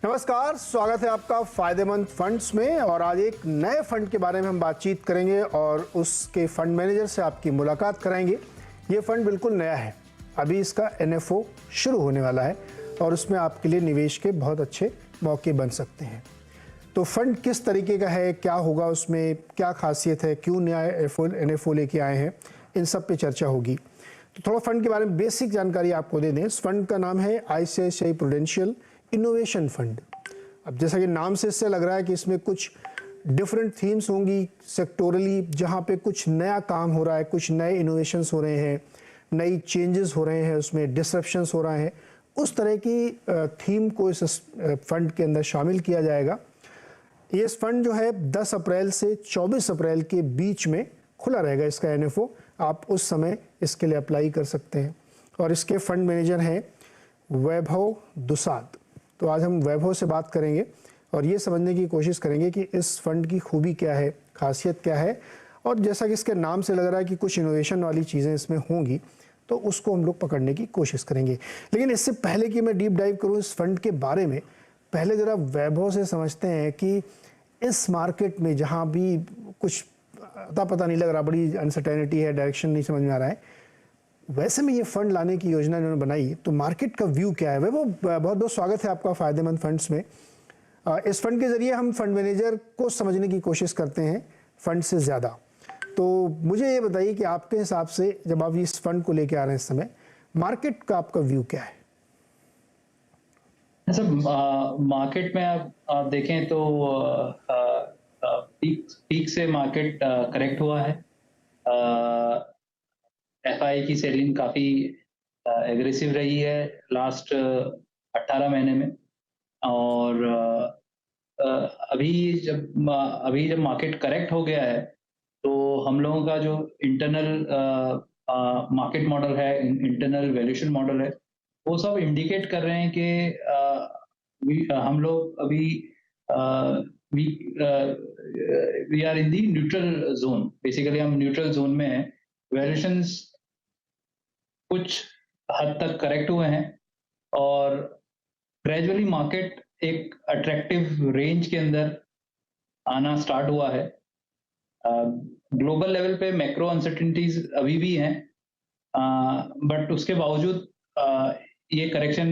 नमस्कार, स्वागत है आपका फायदेमंद फंड्स में। और आज एक नए फंड के बारे में हम बातचीत करेंगे और उसके फंड मैनेजर से आपकी मुलाकात कराएंगे। ये फंड बिल्कुल नया है, अभी इसका एनएफओ शुरू होने वाला है और उसमें आपके लिए निवेश के बहुत अच्छे मौके बन सकते हैं। तो फंड किस तरीके का है, क्या होगा उसमें, क्या खासियत है, क्यों नया एनएफओ लेके आए हैं, इन सब पे चर्चा होगी। तो थोड़ा फंड के बारे में बेसिक जानकारी आपको दे दें। इस फंड का नाम है आईसीआईसीआई प्रूडेंशियल इनोवेशन फंड। अब जैसा कि नाम से इससे लग रहा है कि इसमें कुछ डिफरेंट थीम्स होंगी सेक्टोरली, जहाँ पे कुछ नया काम हो रहा है, कुछ नए इनोवेशंस हो रहे हैं, नई चेंजेस हो रहे हैं, उसमें डिसरप्शंस हो रहे हैं। उस तरह की थीम को इस फंड के अंदर शामिल किया जाएगा। ये फंड जो है 10 अप्रैल से 24 अप्रैल के बीच में खुला रहेगा इसका एनएफओ। आप उस समय इसके लिए अप्लाई कर सकते हैं। और इसके फंड मैनेजर हैं वैभव दुसाद। तो आज हम वैभव से बात करेंगे और ये समझने की कोशिश करेंगे कि इस फंड की खूबी क्या है, खासियत क्या है। और जैसा कि इसके नाम से लग रहा है कि कुछ इनोवेशन वाली चीज़ें इसमें होंगी, तो उसको हम लोग पकड़ने की कोशिश करेंगे। लेकिन इससे पहले कि मैं डीप डाइव करूँ इस फंड के बारे में, पहले ज़रा वैभव से समझते हैं कि इस मार्केट में जहाँ भी कुछ अता पता नहीं लग रहा, बड़ी अनसर्टेनिटी है, डायरेक्शन नहीं समझ में आ रहा है, वैसे में ये फंड लाने की योजना इन्होंने बनाई, तो मार्केट का व्यू क्या है? वो बहुत बहुत स्वागत है आपका फायदेमंद फंड्स में। इस फंड के जरिए हम फंड मैनेजर को समझने की कोशिश करते हैं फंड से ज़्यादा। तो मुझे ये बताइए कि आपके हिसाब से जब आप इस फंड को लेके आ रहे हैं इस समय, मार्केट का आपका व्यू क्या है? सर, मार्केट में आप देखें तो पीक से मार्केट करेक्ट हुआ है। एफआई की सेलिंग काफी एग्रेसिव रही है लास्ट 18 महीने में। और अभी जब मार्केट करेक्ट हो गया है, तो हम लोगों का जो इंटरनल मार्केट मॉडल है, इंटरनल वैल्यूएशन मॉडल है, वो सब इंडिकेट कर रहे हैं कि हम लोग अभी we are in the neutral zone. Basically हम न्यूट्रल जोन में हैं। वैल्यूएशंस कुछ हद तक करेक्ट हुए हैं और ग्रेजुअली मार्केट एक अट्रैक्टिव रेंज के अंदर आना स्टार्ट हुआ है। ग्लोबल लेवल पे मैक्रो अनसर्टेनिटीज अभी भी हैं, बट उसके बावजूद ये करेक्शन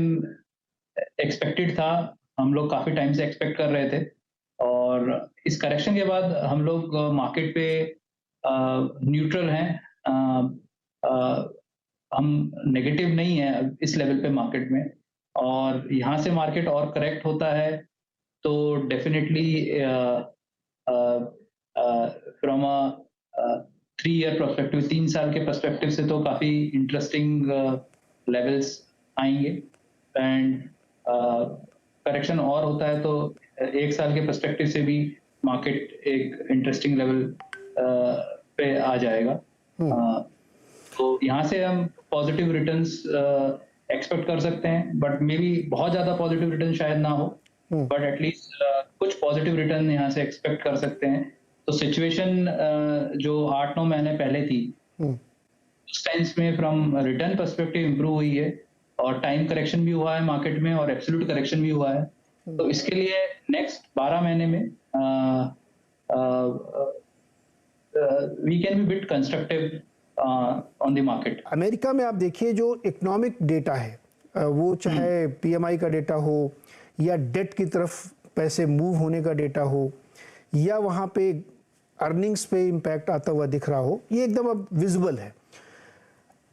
एक्सपेक्टेड था। हम लोग काफी टाइम से एक्सपेक्ट कर रहे थे और इस करेक्शन के बाद हम लोग मार्केट पे न्यूट्रल हैं। हम नेगेटिव नहीं है इस लेवल पे मार्केट में, और यहाँ से मार्केट और करेक्ट होता है तो definitely from a 3 year perspective, 3 साल के पर्सपेक्टिव से तो काफी इंटरेस्टिंग लेवल्स आएंगे। एंड करेक्शन और होता है तो 1 साल के पर्सपेक्टिव से भी मार्केट एक इंटरेस्टिंग लेवल पे आ जाएगा। तो यहाँ से हम पॉजिटिव रिटर्न्स एक्सपेक्ट कर सकते हैं, बट मे बी बहुत ज्यादा पॉजिटिव रिटर्न शायद ना हो, बट एटलीस्ट कुछ पॉजिटिव रिटर्न यहाँ से एक्सपेक्ट कर सकते हैं। तो सिचुएशन जो 8-9 महीने पहले थी, उस टाइम्स में फ्रॉम रिटर्न पर्सपेक्टिव इंप्रूव हुई है और टाइम करेक्शन भी हुआ है मार्केट में और एब्सोल्यूट करेक्शन भी हुआ है। तो इसके लिए नेक्स्ट 12 महीने में we can be bit constructive on the market. America में आप देखिए जो इकोनॉमिक डेटा है, वो चाहे पीएमआई का डेटा हो या डेट की तरफ पैसे मूव होने का डेटा हो या वहाँ पे अर्निंग्स पे इम्पैक्ट आता हुआ दिख रहा हो, ये एकदम अब विजिबल है।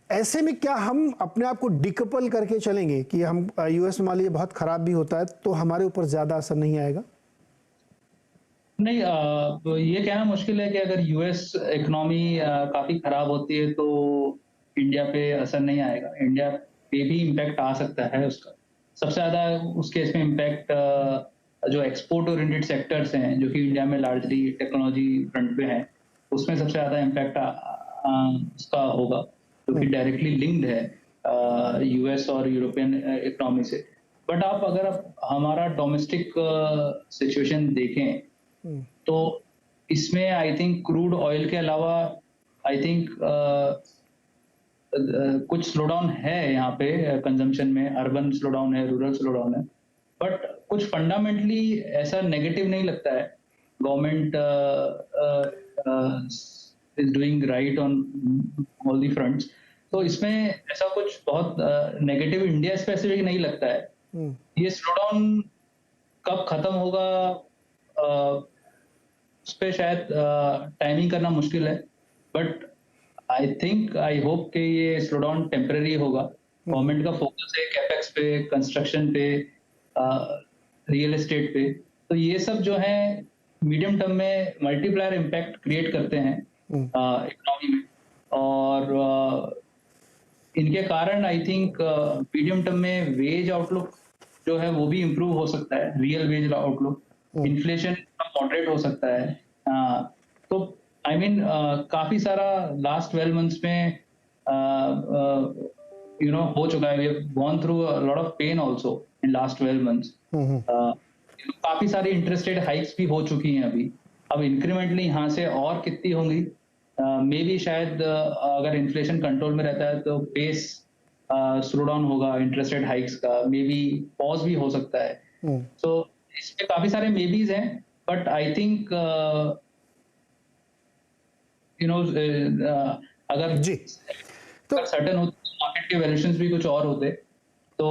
ऐसे में क्या हम अपने आप को डिकपल करके चलेंगे कि हम यूएस में मान लीजिए बहुत खराब भी होता है तो हमारे ऊपर ज़्यादा असर नहीं आएगा? नहीं, ये कहना मुश्किल है कि अगर यूएस इकोनॉमी काफी खराब होती है तो इंडिया पे असर नहीं आएगा। इंडिया पे भी इम्पैक्ट आ सकता है उसका। सबसे ज्यादा उस केस में इम्पैक्ट जो एक्सपोर्ट ओरिएंटेड सेक्टर्स हैं, जो कि इंडिया में लार्जली टेक्नोलॉजी फ्रंट पे हैं, उसमें सबसे ज्यादा इम्पैक्ट उसका होगा, जो कि डायरेक्टली लिंक्ड है यूएस और यूरोपियन इकोनॉमी से। बट अगर आप हमारा डोमेस्टिक सिचुएशन देखें तो इसमें आई थिंक क्रूड ऑयल के अलावा आई थिंक कुछ स्लो डाउन है यहाँ पे कंजम्पशन में। अर्बन स्लो डाउन है, रूरल स्लो डाउन है, बट कुछ फंडामेंटली ऐसा नेगेटिव नहीं लगता है। Government is doing right on all the fronts. तो इसमें ऐसा कुछ बहुत नेगेटिव इंडिया स्पेसिफिक नहीं लगता है। ये स्लो डाउन कब खत्म होगा उस पे शायद टाइमिंग करना मुश्किल है, बट आई होप कि ये स्लो डाउन टेम्पररी होगा। गवर्नमेंट का फोकस है कैपेक्स पे, कंस्ट्रक्शन पे, रियल एस्टेट पे, तो ये सब जो है मीडियम टर्म में मल्टीप्लायर इम्पैक्ट क्रिएट करते हैं इकोनॉमी में। और इनके कारण आई थिंक मीडियम टर्म में वेज आउटलुक जो है वो भी इम्प्रूव हो सकता है, real veg outlook, inflation moderate हो सकता है। तो आई मीन काफी सारा लास्ट 12 मंथ्स में हो चुका है। We have gone through a lot of pain also in last 12 months. काफी सारी इंटरेस्ट रेट हाइक्स भी हो चुकी हैं अभी। अब इंक्रीमेंटली यहाँ से और कितनी होंगी, मे बी शायद अगर इन्फ्लेशन कंट्रोल में रहता है तो पेस स्लो डाउन होगा इंटरेस्ट रेट हाइक्स का, मे बी पॉज भी हो सकता है। सो इसमें काफी सारे मे बीज हैं, बट आई थिंक अगर जी तो सर्टेन होते मार्केट के वैल्यूएशंस भी कुछ और होते, तो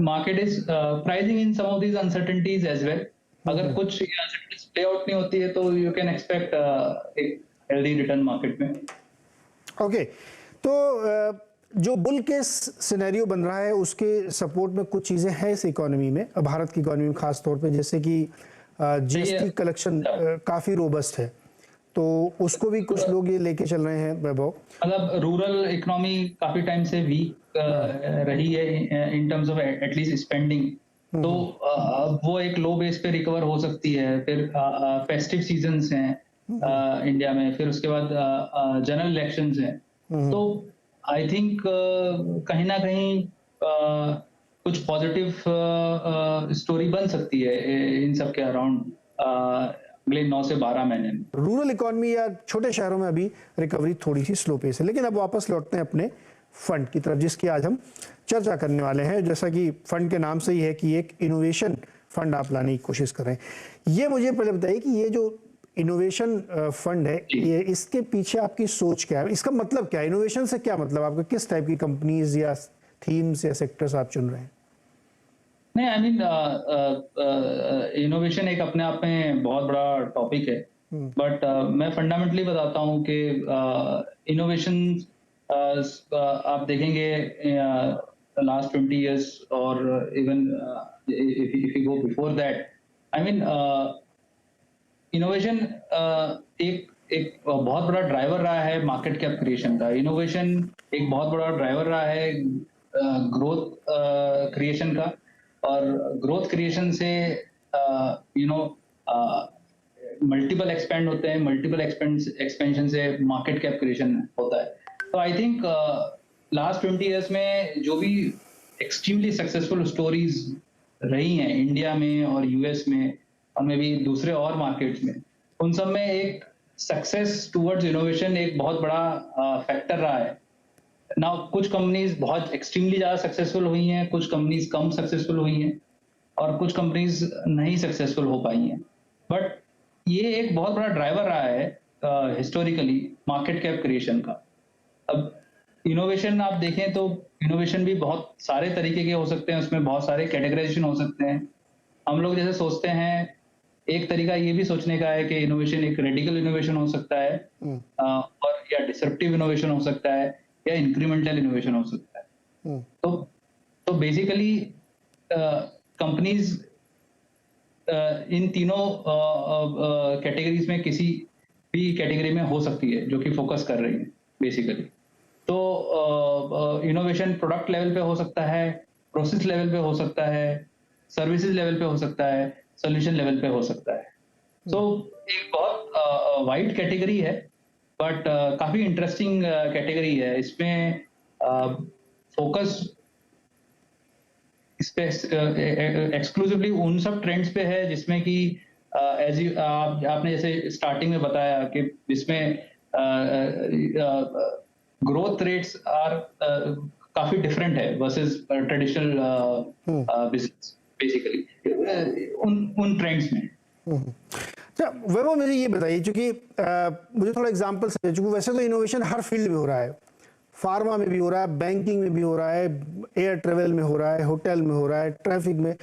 market is pricing in some of these uncertainties as well. अगर कुछ अनसर्टेनिटीज प्ले आउट नहीं होती है तो यू कैन एक्सपेक्ट एक हेल्दी रिटर्न मार्केट में। ओके तो जो बुल केस सिनेरियो बन रहा है उसके सपोर्ट में कुछ चीज़ें हैं इस इकोनॉमी में, भारत की इकोनॉमी में खास तौर पे, जैसे कि जीएसटी कलेक्शन काफ़ी रोबस्ट है, तो उसको भी कुछ लोग ये लेके चल रहे हैं वैभव। मतलब रूरल इकोनॉमी काफी टाइम से वीक रही है in terms of at least spending, तो वो एक लो बेस पे रिकवर हो सकती है। फिर फेस्टिव सीजन्स हैं इंडिया में, फिर उसके बाद जनरल इलेक्शंस हैं, तो आई थिंक कहीं ना कहीं कुछ पॉजिटिव स्टोरी बन सकती है इन सब के अराउंड अगले 9 से 12 महीने में। रूरल इकोनॉमी या छोटे शहरों में अभी रिकवरी थोड़ी सी स्लो पेस है, लेकिन अब वापस लौटते हैं अपने फंड की तरफ, जिसकी आज हम चर्चा करने वाले हैं। जैसा कि फंड के नाम से ही है कि एक इनोवेशन फंड आप लाने की कोशिश कर रहे हैं। ये मुझे पहले बताइए कि ये जो इनोवेशन फंड है, ये इसके पीछे आपकी सोच क्या है, इसका मतलब क्या है, इनोवेशन से क्या मतलब आपका, किस टाइप की कंपनीज या थीम्स या सेक्टर्स आप चुन रहे हैं? नहीं, आई मीन इनोवेशन एक अपने आप में बहुत बड़ा टॉपिक है, बट मैं फंडामेंटली बताता हूँ कि इनोवेशन आप देखेंगे लास्ट 20 years और even if you go before that, I mean innovation एक बहुत बड़ा ड्राइवर रहा है मार्केट कैप क्रिएशन का। इनोवेशन एक बहुत बड़ा ड्राइवर रहा है ग्रोथ क्रिएशन का, और ग्रोथ क्रिएशन से मल्टीपल एक्सपेंड होते हैं, मल्टीपल एक्सपेंशन से मार्केट कैप क्रिएशन होता है। तो आई थिंक लास्ट 20 years में जो भी एक्सट्रीमली सक्सेसफुल स्टोरीज रही हैं इंडिया में और यूएस में और मे बी दूसरे और मार्केट्स में, उन सब में एक सक्सेस टुवर्ड्स इनोवेशन एक बहुत बड़ा फैक्टर रहा है ना। कुछ कंपनीज बहुत एक्सट्रीमली ज्यादा सक्सेसफुल हुई हैं, कुछ कंपनीज कम सक्सेसफुल हुई हैं, और कुछ कंपनीज नहीं सक्सेसफुल हो पाई हैं, बट ये एक बहुत बड़ा ड्राइवर रहा है हिस्टोरिकली मार्केट कैप क्रिएशन का। अब इनोवेशन आप देखें तो इनोवेशन भी बहुत सारे तरीके के हो सकते हैं, उसमें बहुत सारे कैटेगराइजेशन हो सकते हैं। हम लोग जैसे सोचते हैं, एक तरीका ये भी सोचने का है कि इनोवेशन एक रेडिकल इनोवेशन हो सकता है, और या डिसरप्टिव इनोवेशन हो सकता है, या इंक्रीमेंटल इनोवेशन हो सकता है। तो बेसिकली कंपनीज इन तीनों कैटेगरीज में किसी भी कैटेगरी में हो सकती है जो कि फोकस कर रही है बेसिकली। तो इनोवेशन प्रोडक्ट लेवल पे हो सकता है, प्रोसेस लेवल पे हो सकता है, सर्विसेज लेवल पे हो सकता है, सॉल्यूशन लेवल पे हो सकता है। तो एक बहुत वाइड कैटेगरी है, बट काफी इंटरेस्टिंग कैटेगरी है। इसमें फोकस इस पे एक्सक्लूसिवली उन सब ट्रेंड्स पे है जिसमें कि आपने जैसे स्टार्टिंग में बताया कि इसमें ग्रोथ रेट्स आर काफी डिफरेंट है वर्सेस ट्रेडिशनल बिजनेस। बेसिकली उन ट्रेंड्स में। अच्छा वैभव, मुझे ये बताइए, चूंकि मुझे थोड़ा एग्जांपल समझिए, चूंकि वैसे तो इनोवेशन हर फील्ड में हो रहा है, फार्मा में भी हो रहा है, बैंकिंग में भी हो रहा है, एयर ट्रेवल में हो रहा है, होटल में हो रहा है, ट्रैफिक में,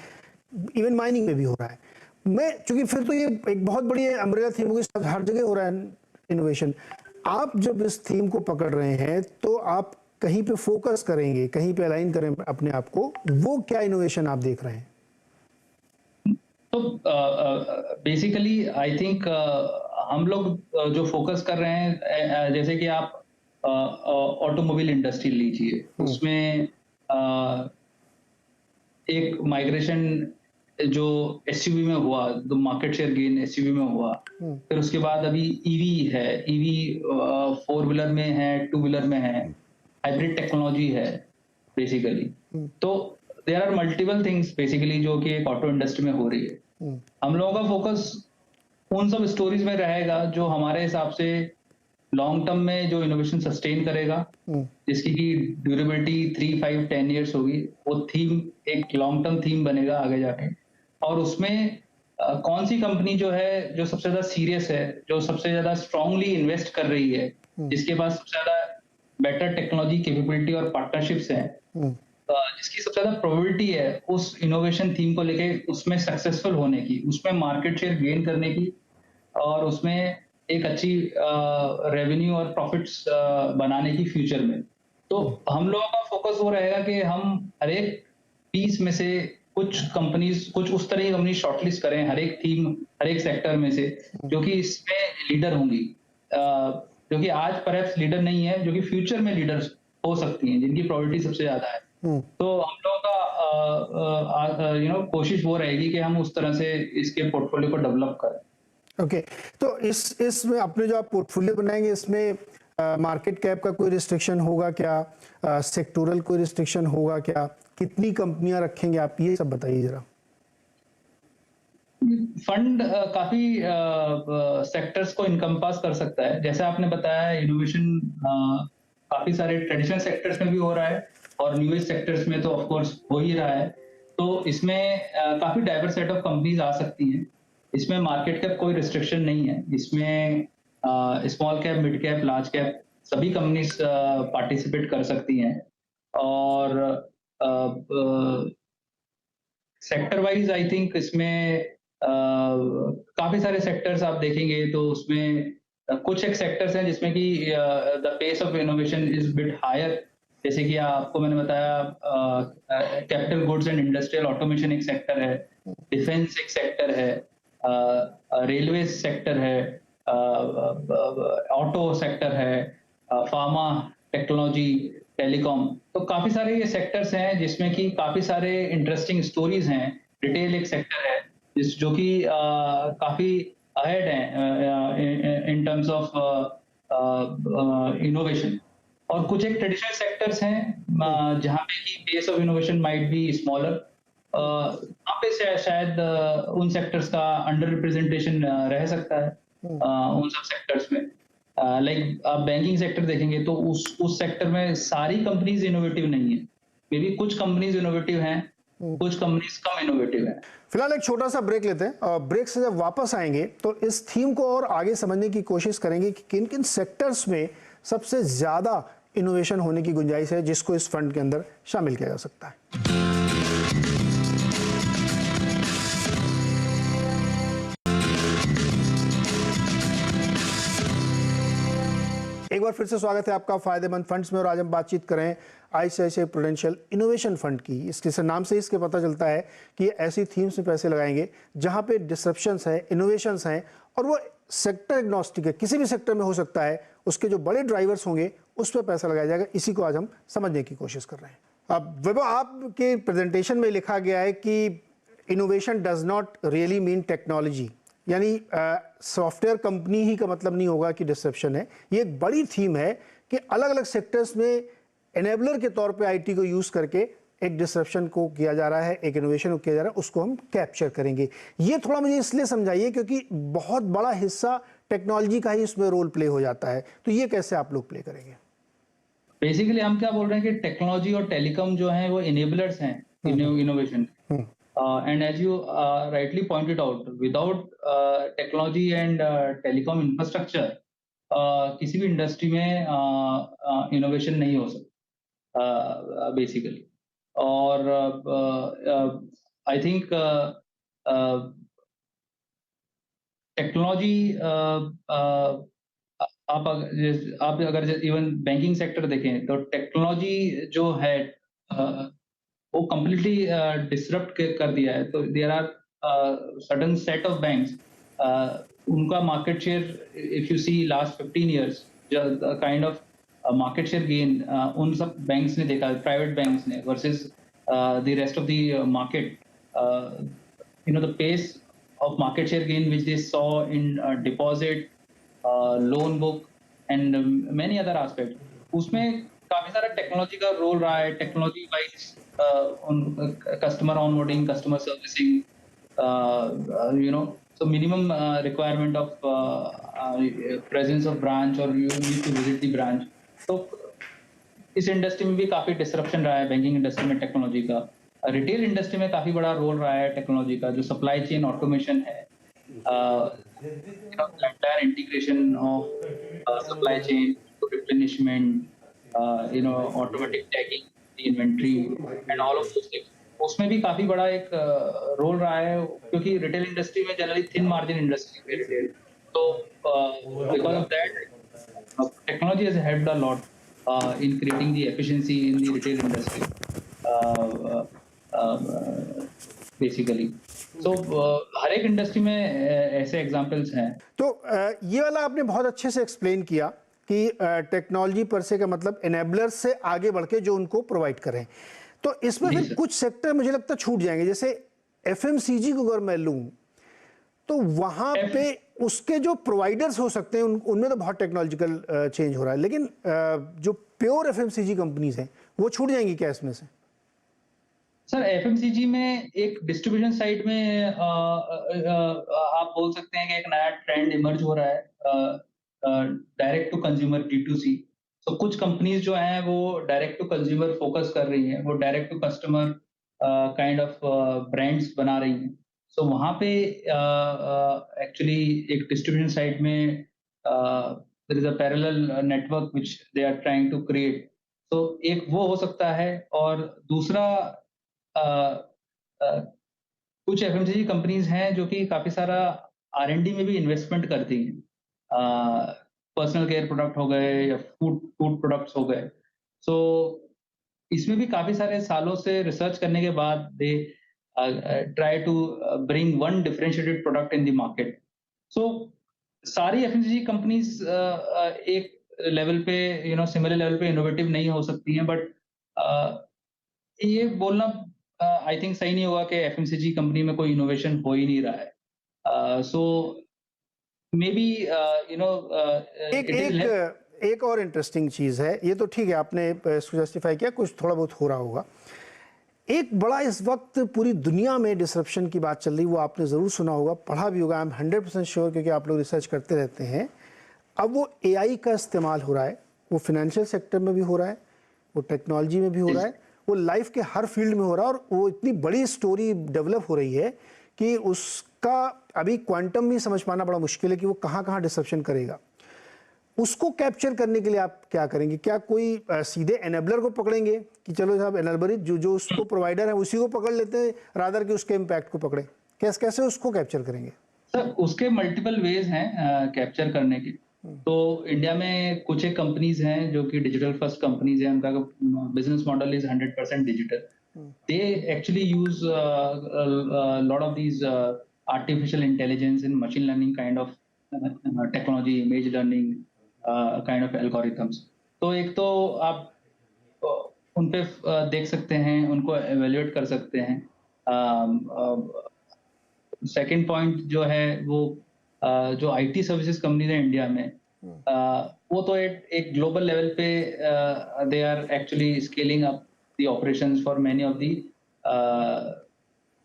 इवन माइनिंग में भी हो रहा है। मैं चूंकि फिर तो ये एक बहुत बड़ी अम्ब्रेला थीम होगी, सब हर जगह हो रहा है इनोवेशन। आप जब इस थीम को पकड़ रहे हैं तो आप कहीं पे फोकस करेंगे, कहीं पे अलाइन करें अपने आप को, वो क्या इनोवेशन आप देख रहे हैं? तो बेसिकली आई थिंक हम लोग जो फोकस कर रहे हैं, जैसे कि आप ऑटोमोबाइल इंडस्ट्री लीजिए, उसमें एक माइग्रेशन जो एसयूवी में हुआ, तो मार्केट शेयर गेन एसयूवी में हुआ। फिर उसके बाद अभी ईवी है, ईवी 4 व्हीलर में है, 2 व्हीलर में है, हाइब्रिड टेक्नोलॉजी है बेसिकली। तो there are multiple things basically जो कि एक ऑटो इंडस्ट्री में हो रही है। हम लोगों का फोकस उन सब स्टोरीज में रहेगा जो हमारे हिसाब से लॉन्ग टर्म में जो इनोवेशन सस्टेन करेगा, जिसकी की ड्यूरेबिलिटी 3, 5, 10 इयर्स होगी। वो थीम एक लॉन्ग टर्म थीम बनेगा आगे जाके, और उसमें कौन सी कंपनी जो है, जो सबसे ज्यादा सीरियस है, जो सबसे ज्यादा स्ट्रांगली इन्वेस्ट कर रही है, जिसके पास सबसे ज्यादा बेटर टेक्नोलॉजी कैपेबिलिटी और पार्टनरशिप्स हैं, जिसकी सबसे ज्यादा प्रोबेबिलिटी है उस इनोवेशन थीम को लेके उसमें सक्सेसफुल होने की, उसमें मार्केट शेयर गेन करने की, और उसमें एक अच्छी रेवेन्यू और प्रॉफिट्स बनाने की फ्यूचर में। तो हम लोगों का फोकस वो रहेगा कि हम हर एक पीस में से कुछ कंपनीज, कुछ उस तरह की कंपनी शॉर्टलिस्ट करें, हर एक थीम, हर एक सेक्टर में से, जो कि इसमें लीडर होंगी, जो कि आज परहैप्स लीडर नहीं है, जो कि फ्यूचर में लीडर्स हो सकती हैं, जिनकी प्रोबेबिलिटी सबसे ज्यादा है। तो हम लोगों का कोशिश वो रहेगी कि हम उस तरह से इसके पोर्टफोलियो को डेवलप करें। ओके तो इसमें अपने जो आप पोर्टफोलियो बनाएंगे, इसमें मार्केट कैप का कोई रिस्ट्रिक्शन होगा क्या? सेक्टोरल कोई रिस्ट्रिक्शन होगा क्या? कितनी कंपनियां रखेंगे आप, ये सब बताइए जरा। फंड काफी सेक्टर्स को इनकम्पास कर सकता है। जैसे आपने बताया, इनोवेशन काफी सारे ट्रेडिशनल सेक्टर्स में भी हो रहा है और न्यूएज सेक्टर्स में तो ऑफ कोर्स हो ही रहा है। तो इसमें काफी डाइवर्स सेट ऑफ कंपनीज आ सकती हैं। इसमें मार्केट कैप कोई रिस्ट्रिक्शन नहीं है। इसमें small cap, mid cap, large cap सभी कंपनीज पार्टिसिपेट कर सकती हैं। और सेक्टर वाइज आई थिंक इसमें काफी सारे सेक्टर्स आप देखेंगे तो उसमें कुछ एक सेक्टर्स हैं जिसमें कि the pace of innovation is bit higher. जैसे कि आपको मैंने बताया, capital goods and industrial automation एक सेक्टर है, डिफेंस एक सेक्टर है, रेलवे सेक्टर है, ऑटो सेक्टर है, फार्मा, टेक्नोलॉजी, टेलीकॉम। तो काफी सारे ये सेक्टर्स हैं जिसमें कि काफी सारे इंटरेस्टिंग स्टोरीज हैं। रिटेल एक सेक्टर है जो कि काफी अहेड है इन टर्म्स ऑफ इनोवेशन। और कुछ एक ट्रेडिशनल सेक्टर्स हैं जहाँ पे कि pace of innovation might be smaller. वहाँ पे शायद उन सेक्टर्स का अंडर रिप्रेजेंटेशन रह सकता है उन सब सेक्टर्स में। लाइक आप बैंकिंग सेक्टर देखेंगे तो उस सेक्टर में सारी कंपनीज इनोवेटिव नहीं है। मे बी कुछ कंपनीज इनोवेटिव हैं, कुछ कंपनीज कम इनोवेटिव हैं। फिलहाल एक छोटा सा ब्रेक लेते हैं और ब्रेक से जब वापस आएंगे तो इस थीम को और आगे समझने की कोशिश करेंगे कि किन किन सेक्टर्स में सबसे ज्यादा इनोवेशन होने की गुंजाइश है, जिसको इस फंड के अंदर शामिल किया जा सकता है। एक बार फिर से स्वागत है आपका फायदेमंद फंड्स में, और आज हम बातचीत करें आईसीआईसीआई प्रूडेंशियल इनोवेशन फंड की। इसके नाम से इसके पता चलता है कि ये ऐसी थीम्स में पैसे लगाएंगे जहां पे डिसरप्शंस हैं, इनोवेशंस हैं, और वो सेक्टर एग्नोस्टिक है, किसी भी सेक्टर में हो सकता है। उसके जो बड़े ड्राइवर्स होंगे उस पर पैसा लगाया जाएगा। इसी को आज हम समझने की कोशिश कर रहे हैं। अब वैभव, आपके प्रेजेंटेशन में लिखा गया है कि innovation does not really mean technology, यानी सॉफ्टवेयर कंपनी ही का मतलब नहीं होगा कि डिसरप्शन है। ये एक बड़ी थीम है कि अलग अलग सेक्टर्स में एनेबलर के तौर पे आईटी को यूज करके एक डिसरप्शन को किया जा रहा है, एक इनोवेशन को किया जा रहा है, उसको हम कैप्चर करेंगे। ये थोड़ा मुझे इसलिए समझाइए क्योंकि बहुत बड़ा हिस्सा टेक्नोलॉजी का ही इसमें रोल प्ले हो जाता है। तो ये कैसे आप लोग प्ले करेंगे? बेसिकली हम क्या बोल रहे हैं कि टेक्नोलॉजी और टेलीकॉम जो है वो इनेबलर्स हैं innovation. And as you rightly pointed out, without technology and telecom infrastructure, किसी भी इंडस्ट्री में इनोवेशन नहीं हो सकता बेसिकली। और आई थिंक टेक्नोलॉजी आप अगर इवन बैंकिंग सेक्टर देखें तो टेक्नोलॉजी जो है अ, वो कंप्लीटली डिसरप्ट कर दिया है। तो there are certain set of banks, उनका market share if you see last 15 years, kind of market share gain उन सब बैंक्स ने देखा, प्राइवेट बैंक्स ने versus the rest of the market. The pace of market share gain which they saw in deposit, loan book and many other aspects, उसमें काफी सारा technology का role रहा है। टेक्नोलॉजी वाइज उन customer onboarding, customer servicing, so minimum requirement of presence of branch or you need to visit the branch। तो इस industry में भी काफी डिसरप्शन रहा है बैंकिंग इंडस्ट्री में टेक्नोलॉजी का। रिटेल इंडस्ट्री में काफी बड़ा रोल रहा है टेक्नोलॉजी का, जो सप्लाई चेन ऑटोमेशन है, entire integration of supply chain to replenishment, automatic tagging inventory and all of those things, उसमें भी काफी बड़ा एक रोल रहा है। क्योंकि रिटेल इंडस्ट्री में जनरली थिन मार्जिन इंडस्ट्री है रिटेल, तो because of that technology has helped a lot in creating the efficiency in the retail industry, basically। So हर एक इंडस्ट्री में ऐसे एग्जांपल्स हैं। तो ये वाला आपने बहुत अच्छे से एक्सप्लेन किया कि टेक्नोलॉजी पर से का मतलब एनेबलर से आगे बढ़ के जो उनको प्रोवाइड करें। तो इसमें फिर कुछ सेक्टर मुझे लगता है छूट जाएंगे, जैसे एफएमसीजी को अगर मैं लूँ तो वहाँ पे उसके जो प्रोवाइडर्स हो सकते हैं उनमें तो बहुत टेक्नोलॉजिकल चेंज हो रहा है, लेकिन जो प्योर एफएमसीजी कंपनीज हैं वो छूट जाएंगी क्या इसमें से? सर एफएमसीजी में एक डिस्ट्रीब्यूशन साइड में आप बोल सकते हैं कि एक नया ट्रेंड इमर्ज हो रहा है, डायरेक्ट टू कंज्यूमर D2C। तो कुछ कंपनीज जो हैं वो डायरेक्ट टू कंज्यूमर फोकस कर रही हैं, वो direct to customer kind of brands बना रही हैं। सो वहाँ पे एक्चुअली एक डिस्ट्रीब्यूशन साइड में there is a parallel network which they are trying to create. तो एक वो हो सकता है, और दूसरा अ, अ, कुछ एफएमसीजी कंपनीज हैं जो कि काफी सारा R&D में भी इन्वेस्टमेंट करती हैं। पर्सनल केयर प्रोडक्ट हो गए या फूड फूड प्रोडक्ट्स हो गए। सो इसमें भी काफी सारे सालों से रिसर्च करने के बाद they try to bring one differentiated product in the market. So सारी एफएमसीजी कंपनीज एक लेवल पे सिमिलर लेवल पे इनोवेटिव नहीं हो सकती हैं, बट ये बोलना आई थिंक सही नहीं होगा कि एफएमसीजी कंपनी में कोई इनोवेशन हो ही नहीं रहा है। सो मे बी एक और इंटरेस्टिंग चीज़ है, ये तो ठीक है आपने इसको जस्टिफाई किया, कुछ थोड़ा बहुत हो रहा होगा। एक बड़ा इस वक्त पूरी दुनिया में डिसरप्शन की बात चल रही, वो आपने ज़रूर सुना होगा, पढ़ा भी होगा, आई एम 100% श्योर, क्योंकि आप लोग रिसर्च करते रहते हैं। अब वो AI का इस्तेमाल हो रहा है, वो फिनेंशियल सेक्टर में भी हो रहा है, वो टेक्नोलॉजी में भी हो रहा है, वो लाइफ के हर फील्ड में हो रहा है, और वो इतनी बड़ी स्टोरी डेवलप हो रही है कि उसका अभी क्वांटम भी समझ पाना बड़ा मुश्किल है कि वो कहाँ कहाँ डिसरप्शन करेगा। उसको कैप्चर करने के लिए आप क्या करेंगे? क्या कोई सीधे एनेबलर को पकड़ेंगे कि चलो साहब एनेबलर जो उसको प्रोवाइडर है उसी को पकड़ लेते हैं, रादर कि उसके इम्पैक्ट को पकड़े? कैसे उसको कैप्चर करेंगे? सर उसके मल्टीपल वेज हैं कैप्चर करने के। तो इंडिया में कुछ एक कंपनीज हैं जो कि डिजिटल फर्स्ट कंपनीज हैं, उनका business model is 100% digital. They actually use lot of these artificial intelligence in machine learning kind of technology, image learning kind of algorithms. तो एक तो आप उन पे देख सकते हैं, उनको एवेल्युएट कर सकते हैं। सेकंड पॉइंट जो है वो जो आईटी सर्विसेज कंपनीज है इंडिया में, वो तो एक ग्लोबल लेवल पे they are actually scaling up the operations for many of the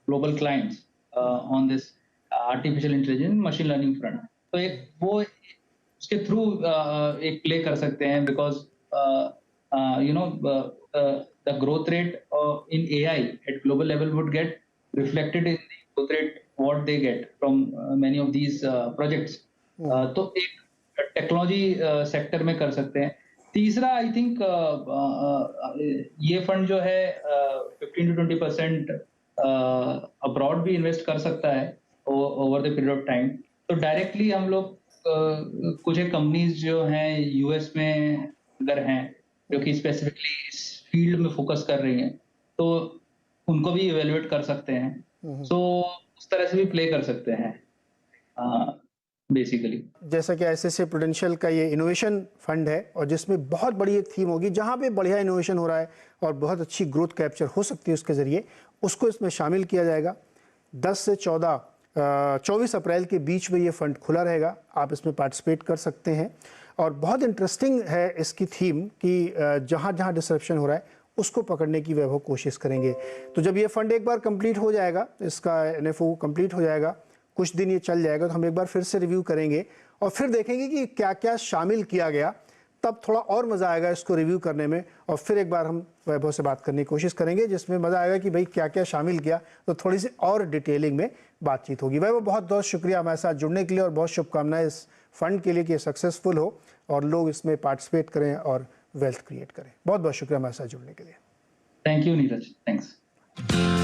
global clients on this artificial intelligence machine learning front. तो एक वो उसके थ्रू एक प्ले कर सकते हैं, because the growth rate in AI eight global level would get reflected in the growth rate what they get from many of these projects. तो एक टेक्नोलॉजी सेक्टर में कर सकते हैं। तीसरा आई थिंक ये फंड जो है 15 to 20% अब्रॉड भी इन्वेस्ट कर सकता है over the period of time. तो डायरेक्टली हम लोग कुछ एक कंपनीज जो हैं यूएस में अगर हैं जो कि स्पेसिफिकली इस फील्ड में फोकस कर रही हैं तो उनको भी इवेल्युएट कर सकते हैं। सो उस तरह से भी प्ले कर सकते हैं बेसिकली। जैसा कि ICICI प्रूडेंशियल का ये इनोवेशन फंड है और जिसमें बहुत बड़ी एक थीम होगी जहाँ पे बढ़िया इनोवेशन हो रहा है और बहुत अच्छी ग्रोथ कैप्चर हो सकती है उसके ज़रिए, उसको इसमें शामिल किया जाएगा। 10 से 24 अप्रैल के बीच में ये फ़ंड खुला रहेगा, आप इसमें पार्टिसिपेट कर सकते हैं। और बहुत इंटरेस्टिंग है इसकी थीम कि जहाँ जहाँ डिसरप्शन हो रहा है उसको पकड़ने की वैभव कोशिश करेंगे। तो जब ये फ़ंड एक बार कंप्लीट हो जाएगा, इसका NFO कंप्लीट हो जाएगा, कुछ दिन ये चल जाएगा, तो हम एक बार फिर से रिव्यू करेंगे और फिर देखेंगे कि क्या क्या शामिल किया गया। तब थोड़ा और मज़ा आएगा इसको रिव्यू करने में और फिर एक बार हम वैभव से बात करने की कोशिश करेंगे जिसमें मज़ा आएगा कि भाई क्या क्या शामिल किया, तो थोड़ी सी और डिटेलिंग में बातचीत होगी। वैभव, बहुत बहुत शुक्रिया हमारे साथ जुड़ने के लिए और बहुत शुभकामनाएं इस फंड के लिए कि सक्सेसफुल हो और लोग इसमें पार्टिसिपेट करें और वेल्थ क्रिएट करें। बहुत बहुत शुक्रिया हमारे साथ जुड़ने के लिए। Thank you Neeraj, thanks.